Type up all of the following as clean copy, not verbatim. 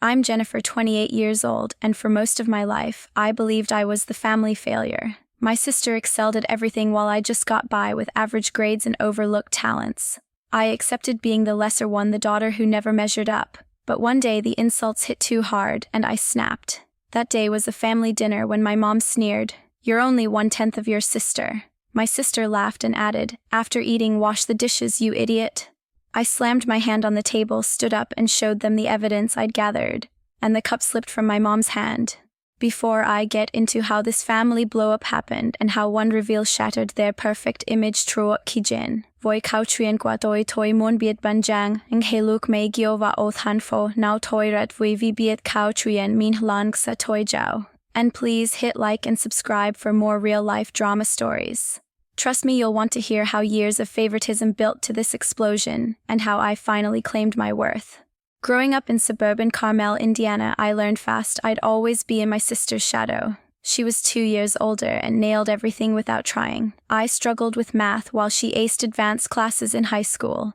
I'm Jennifer, 28 years old, and for most of my life, I believed I was the family failure. My sister excelled at everything while I just got by with average grades and overlooked talents. I accepted being the lesser one, the daughter who never measured up. But one day the insults hit too hard, and I snapped. That day was a family dinner when my mom sneered, "You're only 1/10 of your sister." My sister laughed and added, "After eating, wash the dishes, you idiot." I slammed my hand on the table, stood up, and showed them the evidence I'd gathered, and the cup slipped from my mom's hand. Before I get into how this family blow-up happened and how one reveal shattered their perfect image truot kijin, voi kautrien kwa toi toi mon biet banjang, ng heluk may giova oth hanfo, now toi ret voi vi biet kautrien min hlang sa toi jiao. And please hit like and subscribe for more real-life drama stories. Trust me, you'll want to hear how years of favoritism built to this explosion, and how I finally claimed my worth. Growing up in suburban Carmel, Indiana, I learned fast I'd always be in my sister's shadow. She was 2 years older and nailed everything without trying. I struggled with math while she aced advanced classes in high school.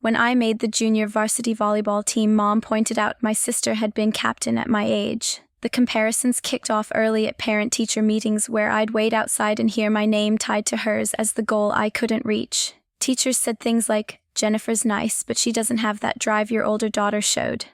When I made the junior varsity volleyball team, Mom pointed out my sister had been captain at my age. The comparisons kicked off early at parent-teacher meetings where I'd wait outside and hear my name tied to hers as the goal I couldn't reach. Teachers said things like, "Jennifer's nice, but she doesn't have that drive your older daughter showed."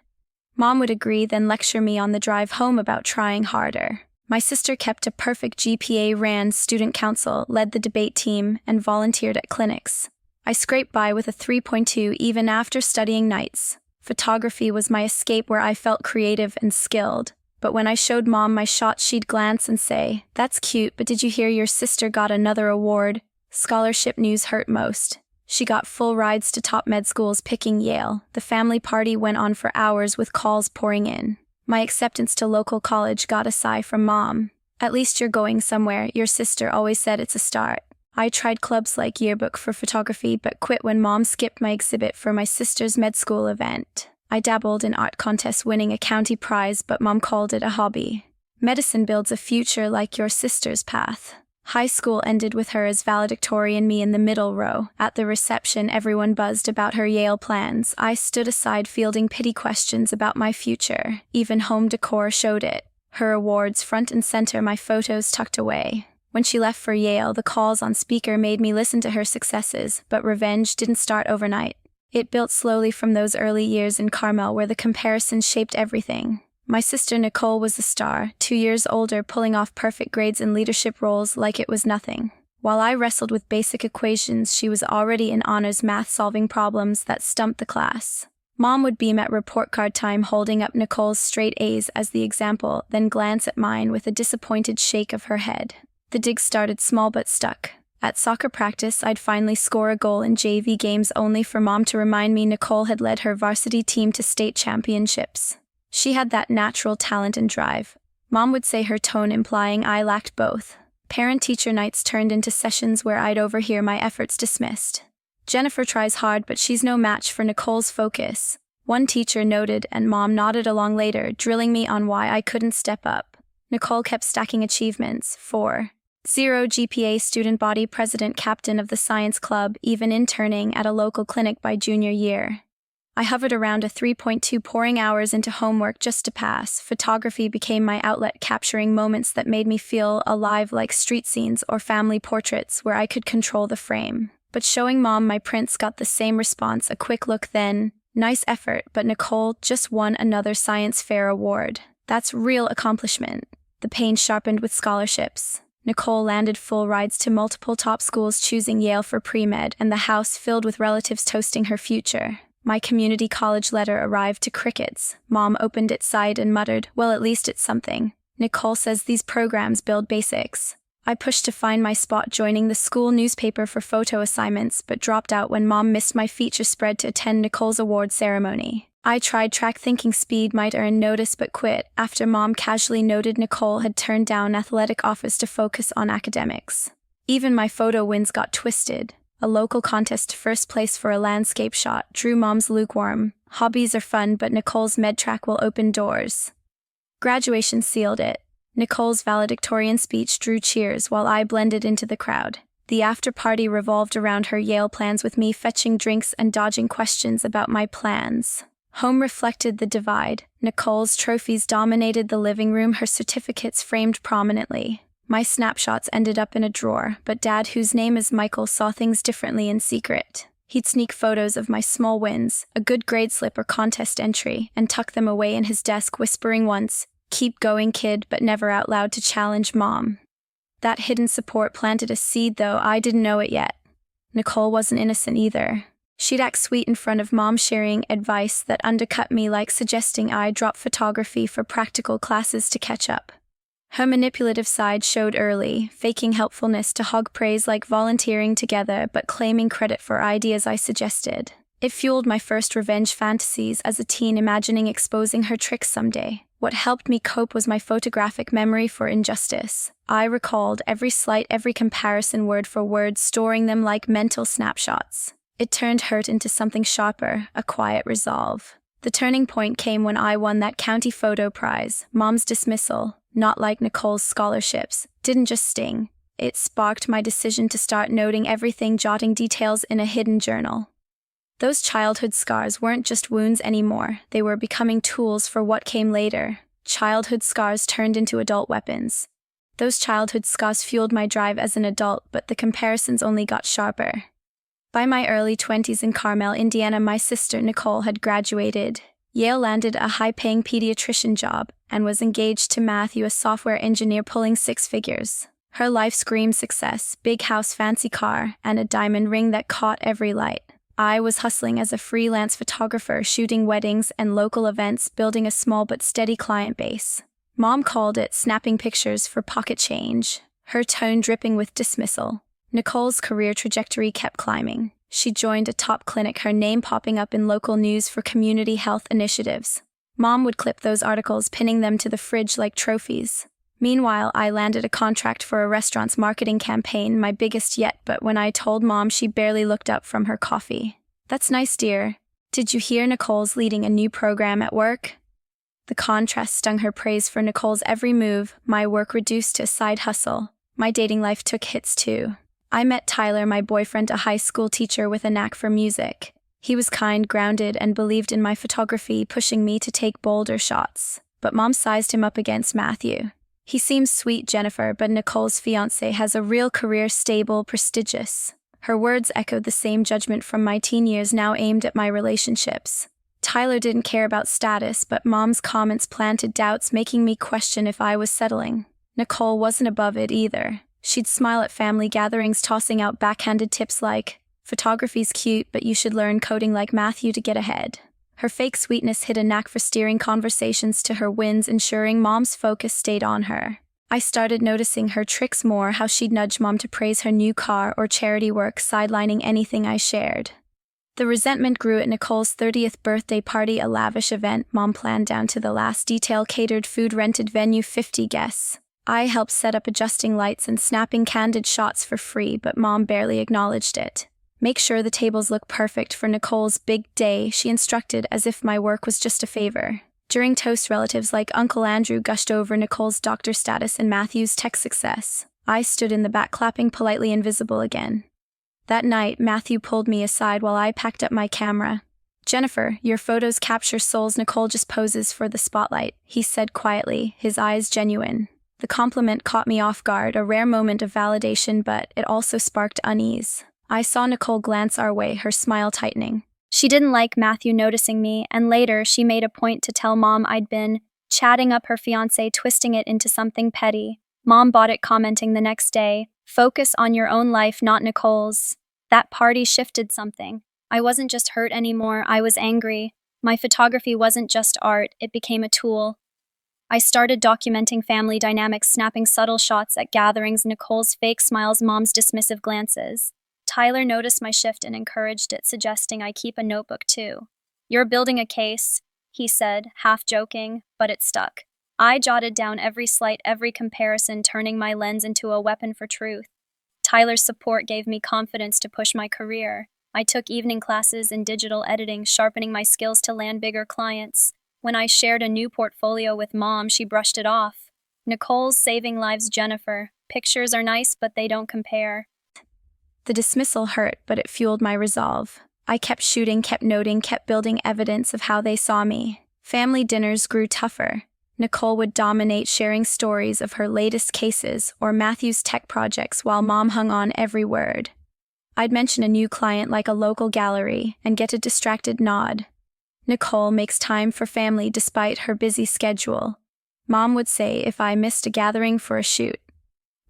Mom would agree, then lecture me on the drive home about trying harder. My sister kept a perfect GPA, ran student council, led the debate team, and volunteered at clinics. I scraped by with a 3.2 even after studying nights. Photography was my escape, where I felt creative and skilled. But when I showed Mom my shots, she'd glance and say, "That's cute, but did you hear your sister got another award?" Scholarship news hurt most. She got full rides to top med schools, picking Yale. The family party went on for hours with calls pouring in. My acceptance to local college got a sigh from Mom. "At least you're going somewhere. Your sister always said it's a start." I tried clubs like yearbook for photography, but quit when Mom skipped my exhibit for my sister's med school event. I dabbled in art contests, winning a county prize, but Mom called it a hobby. Medicine builds a future like your sister's path. High school ended with her as valedictorian, me in the middle row. At the reception, everyone buzzed about her Yale plans. I stood aside fielding pity questions about my future. Even home decor showed it. Her awards front and center, my photos tucked away. When she left for Yale, the calls on speaker made me listen to her successes, but revenge didn't start overnight. It built slowly from those early years in Carmel where the comparisons shaped everything. My sister Nicole was the star, 2 years older, pulling off perfect grades and leadership roles like it was nothing. While I wrestled with basic equations, she was already in honors math, solving problems that stumped the class. Mom would beam at report card time, holding up Nicole's straight A's as the example, then glance at mine with a disappointed shake of her head. The dig started small but stuck. At soccer practice, I'd finally score a goal in JV games, only for Mom to remind me Nicole had led her varsity team to state championships. She had that natural talent and drive. Mom would say, her tone implying I lacked both. Parent-teacher nights turned into sessions where I'd overhear my efforts dismissed. "Jennifer tries hard, but she's no match for Nicole's focus," one teacher noted, and Mom nodded along later, drilling me on why I couldn't step up. Nicole kept stacking achievements. 4.0 GPA, student body president, captain of the science club, even interning at a local clinic by junior year. I hovered around a 3.2, pouring hours into homework just to pass. Photography became my outlet, capturing moments that made me feel alive, like street scenes or family portraits where I could control the frame. But showing Mom my prints got the same response, a quick look then, "Nice effort, but Nicole just won another science fair award. That's real accomplishment." The pain sharpened with scholarships. Nicole landed full rides to multiple top schools, choosing Yale for pre-med, and the house filled with relatives toasting her future. My community college letter arrived to crickets. Mom opened it, sighed, and muttered, "Well, at least it's something. Nicole says these programs build basics." I pushed to find my spot, joining the school newspaper for photo assignments, but dropped out when Mom missed my feature spread to attend Nicole's award ceremony. I tried track, thinking speed might earn notice, but quit after Mom casually noted Nicole had turned down athletic offers to focus on academics. Even my photo wins got twisted. A local contest, first place for a landscape shot, drew Mom's lukewarm. "Hobbies are fun, but Nicole's med track will open doors." Graduation sealed it. Nicole's valedictorian speech drew cheers while I blended into the crowd. The after-party revolved around her Yale plans, with me fetching drinks and dodging questions about my plans. Home reflected the divide. Nicole's trophies dominated the living room, her certificates framed prominently. My snapshots ended up in a drawer, but Dad, whose name is Michael, saw things differently in secret. He'd sneak photos of my small wins, a good grade slip or contest entry, and tuck them away in his desk, whispering once, "Keep going, kid," but never out loud to challenge Mom. That hidden support planted a seed, though I didn't know it yet. Nicole wasn't innocent either. She'd act sweet in front of Mom, sharing advice that undercut me, like suggesting I drop photography for practical classes to catch up. Her manipulative side showed early, faking helpfulness to hog praise, like volunteering together but claiming credit for ideas I suggested. It fueled my first revenge fantasies as a teen, imagining exposing her tricks someday. What helped me cope was my photographic memory for injustice. I recalled every slight, every comparison word for word, storing them like mental snapshots. It turned hurt into something sharper, a quiet resolve. The turning point came when I won that county photo prize. Mom's dismissal, not like Nicole's scholarships, didn't just sting. It sparked my decision to start noting everything, jotting details in a hidden journal. Those childhood scars weren't just wounds anymore. They were becoming tools for what came later. Childhood scars turned into adult weapons. Those childhood scars fueled my drive as an adult, but the comparisons only got sharper. By my early 20s in Carmel, Indiana, my sister Nicole had graduated. Yale, landed a high-paying pediatrician job, and was engaged to Matthew, a software engineer pulling six figures. Her life screamed success: big house, fancy car, and a diamond ring that caught every light. I was hustling as a freelance photographer, shooting weddings and local events, building a small but steady client base. Mom called it snapping pictures for pocket change, her tone dripping with dismissal. Nicole's career trajectory kept climbing. She joined a top clinic, her name popping up in local news for community health initiatives. Mom would clip those articles, pinning them to the fridge like trophies. Meanwhile, I landed a contract for a restaurant's marketing campaign, my biggest yet, but when I told Mom, she barely looked up from her coffee. "That's nice, dear. Did you hear Nicole's leading a new program at work?" The contrast stung her. Praise for Nicole's every move, my work reduced to a side hustle. My dating life took hits too. I met Tyler, my boyfriend, a high school teacher with a knack for music. He was kind, grounded, and believed in my photography, pushing me to take bolder shots. But Mom sized him up against Matthew. "He seems sweet, Jennifer, but Nicole's fiancé has a real career, stable, prestigious." Her words echoed the same judgment from my teen years, now aimed at my relationships. Tyler didn't care about status, but Mom's comments planted doubts, making me question if I was settling. Nicole wasn't above it either. She'd smile at family gatherings, tossing out backhanded tips like, "Photography's cute, but you should learn coding like Matthew to get ahead." Her fake sweetness hid a knack for steering conversations to her wins, ensuring Mom's focus stayed on her. I started noticing her tricks more, how she'd nudge Mom to praise her new car or charity work, sidelining anything I shared. The resentment grew at Nicole's 30th birthday party, a lavish event Mom planned down to the last detail, catered food, rented venue, 50 guests. I helped set up, adjusting lights and snapping candid shots for free, but Mom barely acknowledged it. "Make sure the tables look perfect for Nicole's big day," she instructed, as if my work was just a favor. During toast, relatives like Uncle Andrew gushed over Nicole's doctor status and Matthew's tech success. I stood in the back, clapping, politely invisible again. That night, Matthew pulled me aside while I packed up my camera. "Jennifer, your photos capture souls. Nicole just poses for the spotlight," he said quietly, his eyes genuine. The compliment caught me off guard, a rare moment of validation, but it also sparked unease. I saw Nicole glance our way, her smile tightening. She didn't like Matthew noticing me, and later she made a point to tell Mom I'd been chatting up her fiancé, twisting it into something petty. Mom bought it, commenting the next day, "Focus on your own life, not Nicole's." That party shifted something. I wasn't just hurt anymore, I was angry. My photography wasn't just art, it became a tool. I started documenting family dynamics, snapping subtle shots at gatherings, Nicole's fake smiles, Mom's dismissive glances. Tyler noticed my shift and encouraged it, suggesting I keep a notebook too. "You're building a case," he said, half joking, but it stuck. I jotted down every slight, every comparison, turning my lens into a weapon for truth. Tyler's support gave me confidence to push my career. I took evening classes in digital editing, sharpening my skills to land bigger clients. When I shared a new portfolio with Mom, she brushed it off. "Nicole's saving lives, Jennifer. Pictures are nice, but they don't compare." The dismissal hurt, but it fueled my resolve. I kept shooting, kept noting, kept building evidence of how they saw me. Family dinners grew tougher. Nicole would dominate, sharing stories of her latest cases or Matthew's tech projects while Mom hung on every word. I'd mention a new client like a local gallery and get a distracted nod. Nicole makes time for family despite her busy schedule. Mom would say if I missed a gathering for a shoot.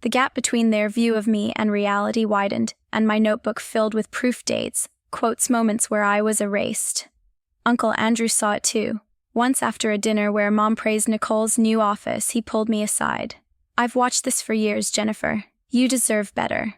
The gap between their view of me and reality widened, and my notebook filled with proof dates, quotes, moments where I was erased. Uncle Andrew saw it too. Once after a dinner where Mom praised Nicole's new office, he pulled me aside. "I've watched this for years, Jennifer. You deserve better."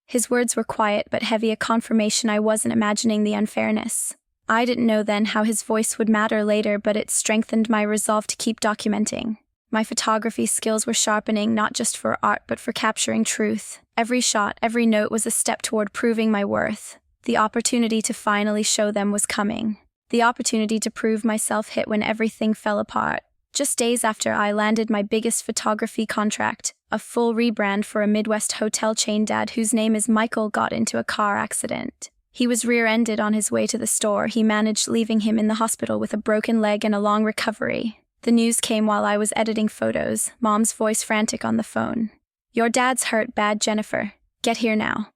His words were quiet but heavy, a confirmation I wasn't imagining the unfairness. I didn't know then how his voice would matter later, but it strengthened my resolve to keep documenting. My photography skills were sharpening, not just for art but for capturing truth. Every shot, every note was a step toward proving my worth. The opportunity to finally show them was coming. The opportunity to prove myself hit when everything fell apart. Just days after I landed my biggest photography contract, a full rebrand for a Midwest hotel chain, Dad, whose name is Michael, got into a car accident. He was rear-ended on his way to the store. He managed, leaving him in the hospital with a broken leg and a long recovery. The news came while I was editing photos, Mom's voice frantic on the phone. "Your dad's hurt bad, Jennifer. Get here now."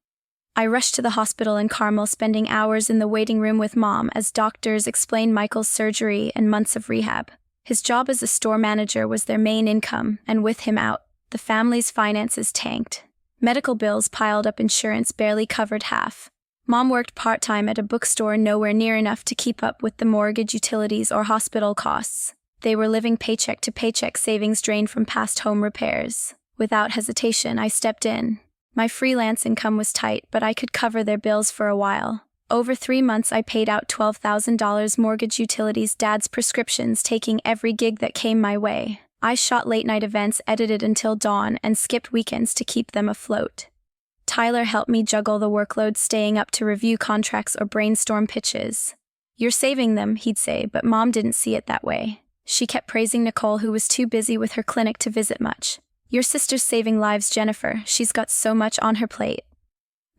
I rushed to the hospital in Carmel, spending hours in the waiting room with Mom as doctors explained Michael's surgery and months of rehab. His job as a store manager was their main income, and with him out, the family's finances tanked. Medical bills piled up, insurance barely covered half. Mom worked part-time at a bookstore, nowhere near enough to keep up with the mortgage, utilities, or hospital costs. They were living paycheck to paycheck, savings drained from past home repairs. Without hesitation, I stepped in. My freelance income was tight, but I could cover their bills for a while. Over 3 months, I paid out $12,000, mortgage, utilities, Dad's prescriptions, taking every gig that came my way. I shot late-night events, edited until dawn, and skipped weekends to keep them afloat. Tyler helped me juggle the workload, staying up to review contracts or brainstorm pitches. "You're saving them," he'd say, but Mom didn't see it that way. She kept praising Nicole, who was too busy with her clinic to visit much. "Your sister's saving lives, Jennifer. She's got so much on her plate."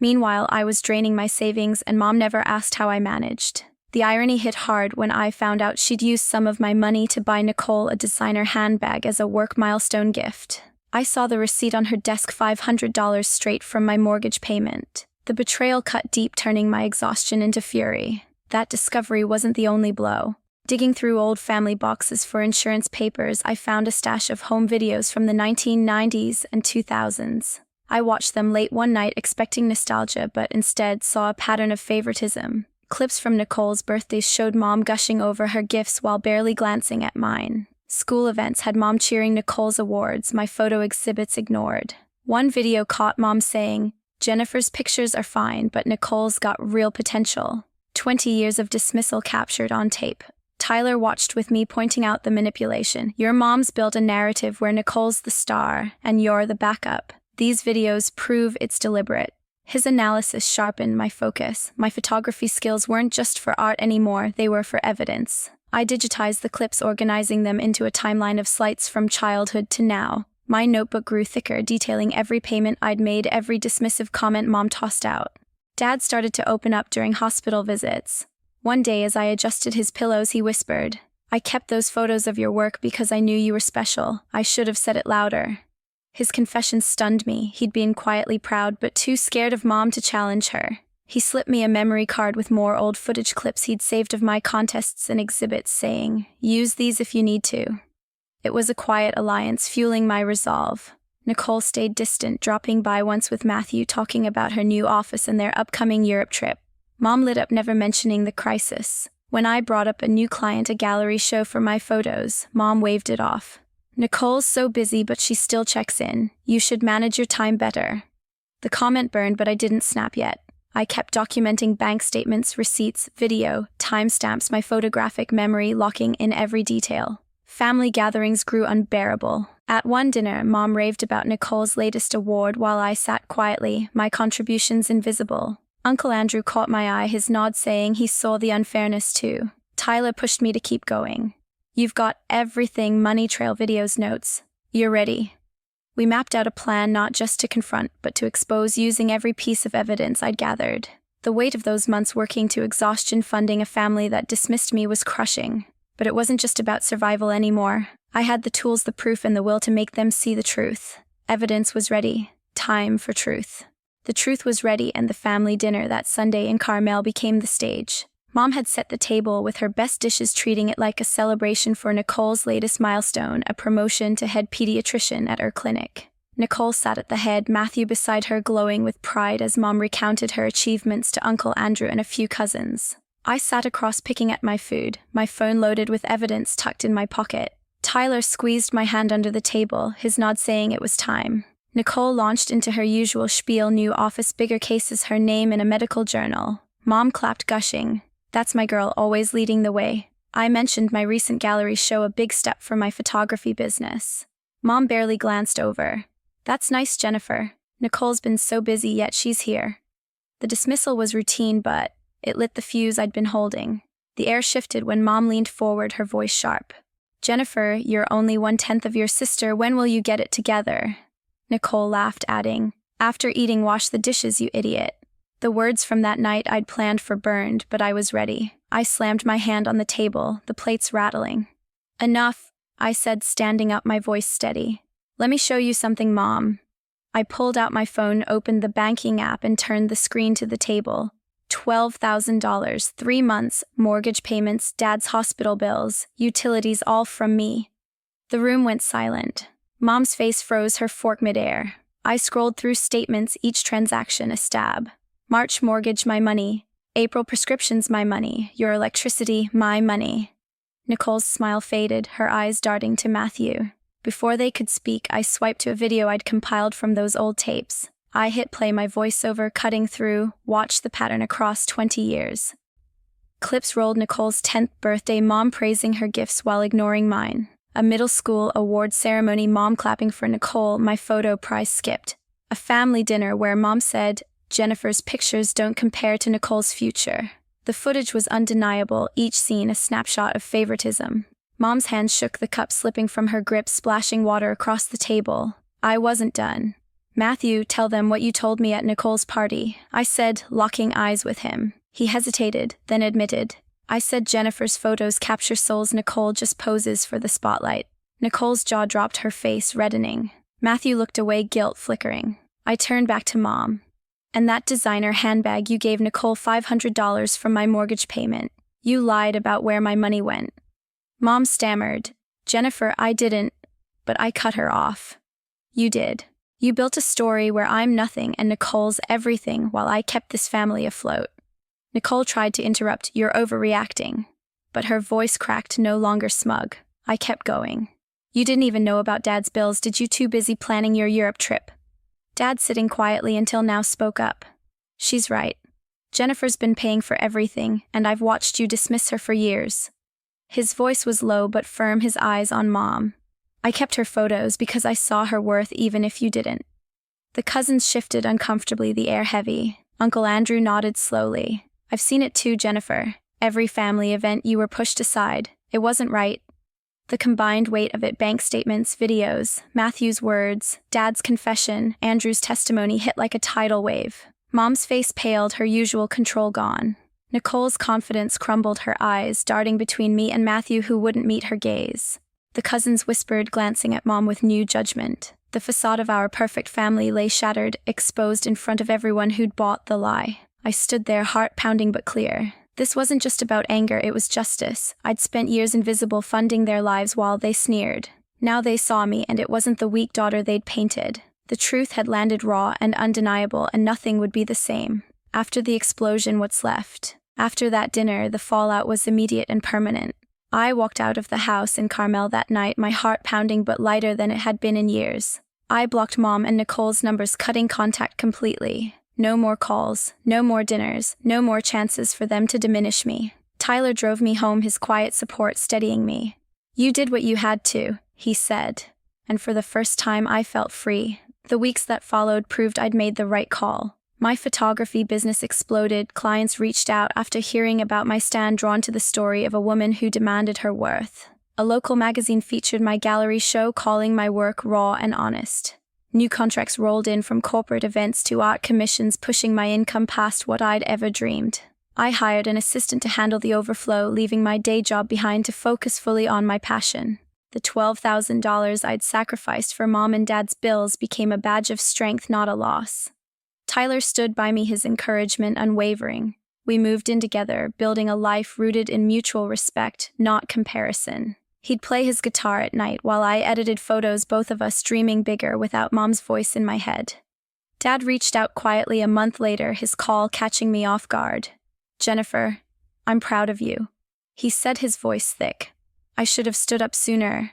Meanwhile, I was draining my savings, and Mom never asked how I managed. The irony hit hard when I found out she'd used some of my money to buy Nicole a designer handbag as a work milestone gift. I saw the receipt on her desk, $500 straight from my mortgage payment. The betrayal cut deep, turning my exhaustion into fury. That discovery wasn't the only blow. Digging through old family boxes for insurance papers, I found a stash of home videos from the 1990s and 2000s. I watched them late one night expecting nostalgia, but instead saw a pattern of favoritism. Clips from Nicole's birthdays showed Mom gushing over her gifts while barely glancing at mine. School events had Mom cheering Nicole's awards, my photo exhibits ignored. One video caught Mom saying, "Jennifer's pictures are fine, but Nicole's got real potential." 20 years of dismissal captured on tape. Tyler watched with me, pointing out the manipulation. "Your mom's built a narrative where Nicole's the star, and you're the backup. These videos prove it's deliberate." His analysis sharpened my focus. My photography skills weren't just for art anymore, they were for evidence. I digitized the clips, organizing them into a timeline of slights from childhood to now. My notebook grew thicker, detailing every payment I'd made, every dismissive comment Mom tossed out. Dad started to open up during hospital visits. One day, as I adjusted his pillows, he whispered, "I kept those photos of your work because I knew you were special. I should have said it louder." His confession stunned me. He'd been quietly proud, but too scared of Mom to challenge her. He slipped me a memory card with more old footage clips he'd saved of my contests and exhibits, saying, "Use these if you need to." It was a quiet alliance, fueling my resolve. Nicole stayed distant, dropping by once with Matthew, talking about her new office and their upcoming Europe trip. Mom lit up, never mentioning the crisis. When I brought up a new client, a gallery show for my photos, Mom waved it off. "Nicole's so busy, but she still checks in. You should manage your time better." The comment burned, but I didn't snap yet. I kept documenting bank statements, receipts, video, timestamps, my photographic memory locking in every detail. Family gatherings grew unbearable. At one dinner, Mom raved about Nicole's latest award while I sat quietly, my contributions invisible. Uncle Andrew caught my eye, his nod saying he saw the unfairness too. Tyler pushed me to keep going. "You've got everything, money trail, videos, notes. You're ready." We mapped out a plan not just to confront, but to expose, using every piece of evidence I'd gathered. The weight of those months working to exhaustion funding a family that dismissed me was crushing. But it wasn't just about survival anymore. I had the tools, the proof, and the will to make them see the truth. Evidence was ready. Time for truth. The truth was ready, and the family dinner that Sunday in Carmel became the stage. Mom had set the table with her best dishes, treating it like a celebration for Nicole's latest milestone, a promotion to head pediatrician at her clinic. Nicole sat at the head, Matthew beside her, glowing with pride as Mom recounted her achievements to Uncle Andrew and a few cousins. I sat across picking at my food, my phone loaded with evidence tucked in my pocket. Tyler squeezed my hand under the table, his nod saying it was time. Nicole launched into her usual spiel, new office, bigger cases, her name in a medical journal. Mom clapped, gushing. That's my girl, always leading the way. I mentioned my recent gallery show, a big step for my photography business. Mom barely glanced over. That's nice, Jennifer. Nicole's been so busy, yet she's here. The dismissal was routine, but it lit the fuse I'd been holding. The air shifted when Mom leaned forward, her voice sharp. Jennifer, you're only 1/10 of your sister. When will you get it together? Nicole laughed, adding, after eating, wash the dishes, you idiot. The words from that night I'd planned for burned, but I was ready. I slammed my hand on the table, the plates rattling. Enough, I said, standing up, my voice steady. Let me show you something, Mom. I pulled out my phone, opened the banking app, and turned the screen to the table. $12,000, 3 months, mortgage payments, Dad's hospital bills, utilities, all from me. The room went silent. Mom's face froze, her fork midair. I scrolled through statements, each transaction a stab. March mortgage, my money. April prescriptions, my money. Your electricity, my money. Nicole's smile faded, her eyes darting to Matthew. Before they could speak, I swiped to a video I'd compiled from those old tapes. I hit play, my voiceover cutting through, watched the pattern across 20 years. Clips rolled: Nicole's 10th birthday, Mom praising her gifts while ignoring mine. A middle school award ceremony, Mom clapping for Nicole, my photo prize skipped. A family dinner where Mom said, Jennifer's pictures don't compare to Nicole's future. The footage was undeniable, each scene a snapshot of favoritism. Mom's hand shook, the cup slipping from her grip, splashing water across the table. I wasn't done. Matthew, tell them what you told me at Nicole's party, I said, locking eyes with him. He hesitated, then admitted. I said Jennifer's photos capture souls, Nicole just poses for the spotlight. Nicole's jaw dropped, her face reddening. Matthew looked away, guilt flickering. I turned back to Mom. And that designer handbag you gave Nicole, $500 from my mortgage payment. You lied about where my money went. Mom stammered. Jennifer, I didn't, but I cut her off. You did. You built a story where I'm nothing and Nicole's everything while I kept this family afloat. Nicole tried to interrupt, you're overreacting. But her voice cracked, no longer smug. I kept going. You didn't even know about Dad's bills, did you? Too busy planning your Europe trip? Dad, sitting quietly until now, spoke up. She's right. Jennifer's been paying for everything, and I've watched you dismiss her for years. His voice was low but firm, his eyes on Mom. I kept her photos because I saw her worth even if you didn't. The cousins shifted uncomfortably, the air heavy. Uncle Andrew nodded slowly. I've seen it too, Jennifer. Every family event you were pushed aside. It wasn't right. The combined weight of it, bank statements, videos, Matthew's words, Dad's confession, Andrew's testimony, hit like a tidal wave. Mom's face paled, her usual control gone. Nicole's confidence crumbled, her eyes darting between me and Matthew, who wouldn't meet her gaze. The cousins whispered, glancing at Mom with new judgment. The facade of our perfect family lay shattered, exposed in front of everyone who'd bought the lie. I stood there, heart pounding but clear. This wasn't just about anger, it was justice. I'd spent years invisible, funding their lives while they sneered. Now they saw me, and it wasn't the weak daughter they'd painted. The truth had landed raw and undeniable, and nothing would be the same. After the explosion, what's left? After that dinner, the fallout was immediate and permanent. I walked out of the house in Carmel that night, my heart pounding but lighter than it had been in years. I blocked Mom and Nicole's numbers, cutting contact completely. No more calls, no more dinners, no more chances for them to diminish me. Tyler drove me home, his quiet support steadying me. You did what you had to, he said. And for the first time I felt free. The weeks that followed proved I'd made the right call. My photography business exploded, clients reached out after hearing about my stand, drawn to the story of a woman who demanded her worth. A local magazine featured my gallery show, calling my work raw and honest. New contracts rolled in from corporate events to art commissions, pushing my income past what I'd ever dreamed. I hired an assistant to handle the overflow, leaving my day job behind to focus fully on my passion. The $12,000 I'd sacrificed for mom and dad's bills became a badge of strength, not a loss. Tyler stood by me, his encouragement unwavering. We moved in together, building a life rooted in mutual respect, not comparison. He'd play his guitar at night while I edited photos, both of us dreaming bigger without mom's voice in my head. Dad reached out quietly a month later, his call catching me off guard. "Jennifer, I'm proud of you," he said, his voice thick. I should have stood up sooner.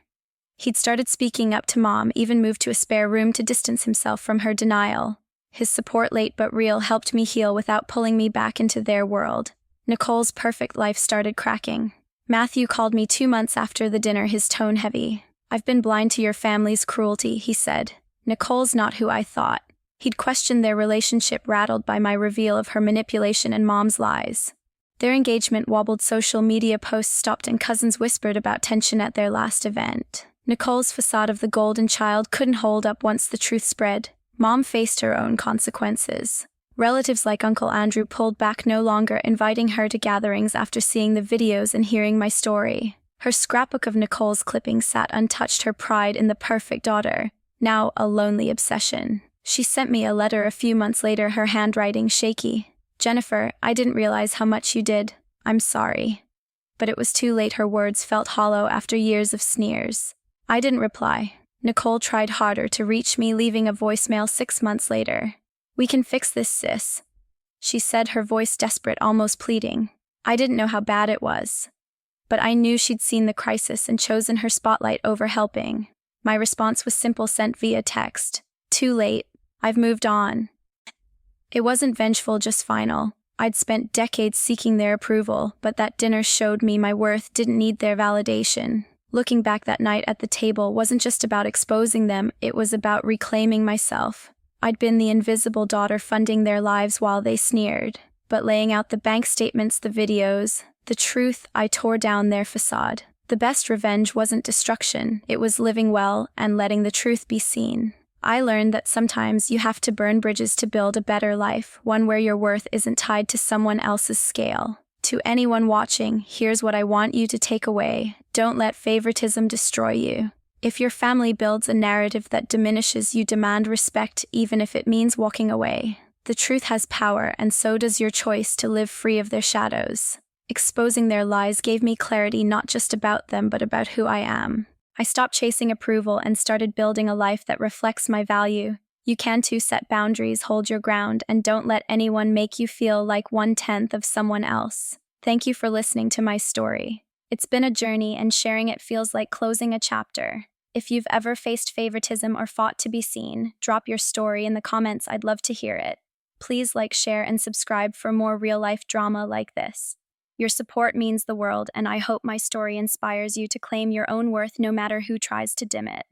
He'd started speaking up to mom, even moved to a spare room to distance himself from her denial. His support, late but real, helped me heal without pulling me back into their world. Nicole's perfect life started cracking. Matthew called me 2 months after the dinner, his tone heavy. "I've been blind to your family's cruelty," he said. "Nicole's not who I thought." He'd questioned their relationship, rattled by my reveal of her manipulation and mom's lies. Their engagement wobbled, social media posts stopped, and cousins whispered about tension at their last event. Nicole's facade of the golden child couldn't hold up once the truth spread. Mom faced her own consequences. Relatives like Uncle Andrew pulled back, no longer inviting her to gatherings after seeing the videos and hearing my story. Her scrapbook of Nicole's clippings sat untouched, her pride in the perfect daughter, now a lonely obsession. She sent me a letter a few months later, her handwriting shaky. "Jennifer, I didn't realize how much you did. I'm sorry." But it was too late. Her words felt hollow after years of sneers. I didn't reply. Nicole tried harder to reach me, leaving a voicemail 6 months later. "We can fix this, sis," she said, her voice desperate, almost pleading. I didn't know how bad it was, but I knew she'd seen the crisis and chosen her spotlight over helping. My response was simple, sent via text. "Too late. I've moved on." It wasn't vengeful, just final. I'd spent decades seeking their approval, but that dinner showed me my worth didn't need their validation. Looking back, that night at the table wasn't just about exposing them, it was about reclaiming myself. I'd been the invisible daughter, funding their lives while they sneered, but laying out the bank statements, the videos, the truth. I tore down their facade. The best revenge wasn't destruction, it was living well and letting the truth be seen. I learned that sometimes you have to burn bridges to build a better life, one where your worth isn't tied to someone else's scale. To anyone watching, here's what I want you to take away. Don't let favoritism destroy you. If your family builds a narrative that diminishes you, demand respect, even if it means walking away. The truth has power, and so does your choice to live free of their shadows. Exposing their lies gave me clarity, not just about them, but about who I am. I stopped chasing approval and started building a life that reflects my value. You can too. Set boundaries, hold your ground, and don't let anyone make you feel like 1/10 of someone else. Thank you for listening to my story. It's been a journey, and sharing it feels like closing a chapter. If you've ever faced favoritism or fought to be seen, drop your story in the comments. I'd love to hear it. Please like, share, and subscribe for more real-life drama like this. Your support means the world, and I hope my story inspires you to claim your own worth, no matter who tries to dim it.